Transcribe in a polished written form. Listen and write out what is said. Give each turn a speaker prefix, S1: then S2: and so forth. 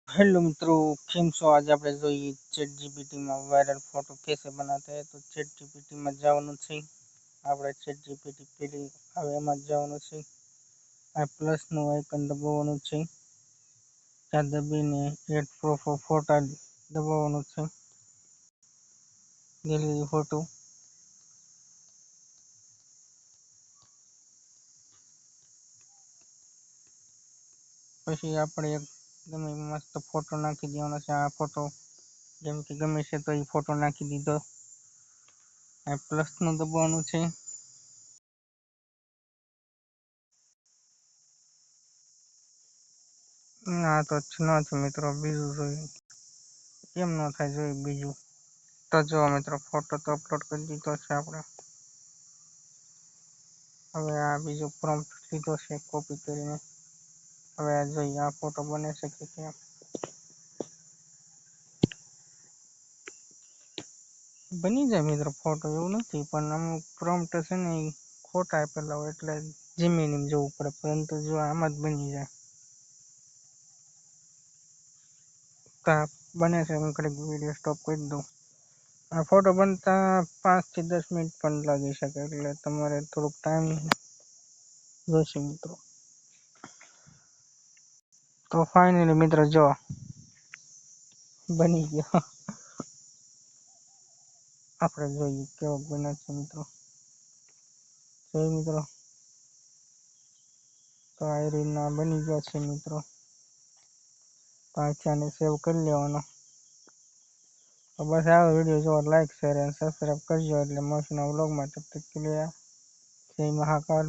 S1: Hello मित्रों, केम छो। आज આપણે જોઈએ ચેટ જીપીટી માં વાયરલ ફોટો कैसे बनाते हैं। तो ચેટ જીપીટી માં જવાનું છે। આપણે ચેટ જીપીટી પેલી હવે એમાં જવાનું છે। આ પ્લસ નું આઇકન દબાવવાનું છે। ત્યાં દબાવીને એડ પ્રૂફ ઓફ ફોટા દબાવવાનું છે। ગેલેરી ફોટો પછી આપણે એક ગમે મસ્ત ફોટો નાખી દેવાનો છે। આ ફોટો જેમ કે ગમે છે તો એ ફોટો નાખી દીધો। આ પ્લસ નું દબાવવાનું છે। ના તો ન છે મિત્રો, બીજું જોઈએ કેમ ન થાય જોઈએ બીજું તો જો મિત્રો ફોટો તો અપલોડ કરી દીધો છે આપણે। હવે આ બીજો પ્રોમ્પ્ટ લીધો છે કોપી કરીને। હવે આ જોઈએ આ ફોટો બને છે કે કેમ। બની જાય મિત્રો ફોટો, એવું નથી, પણ અમુક પ્રોમ્પ્ટ છે ને એ ખોટા આપેલા હોય એટલે જીમીને જવું પડે, પરંતુ જો આમાં જ બની જાય તો બને છે। હું કડીક વિડીયો સ્ટોપ કરી દઉં। આ ફોટો બનતા 5 થી 10 મિનિટ પણ લાગી શકે, એટલે તમારે થોડુંક ટાઈમ જોઈશે મિત્રો। તો ફાઇનલી મિત્રો જો બની ગયો। આપણે જોઈએ કેવો બને છે મિત્રો। જોઈ મિત્રો તો આ રીતના બની ગયા છે મિત્રો। તો આને સેવ કરી લેવાનો। તો બસ આ વિડીયો જો લાઈક શેર અને સબસ્ક્રાઈબ કરજો એટલે મળશું નવા વ્લોગમાં। તબ તક કે લીએ જય મહાકાલ।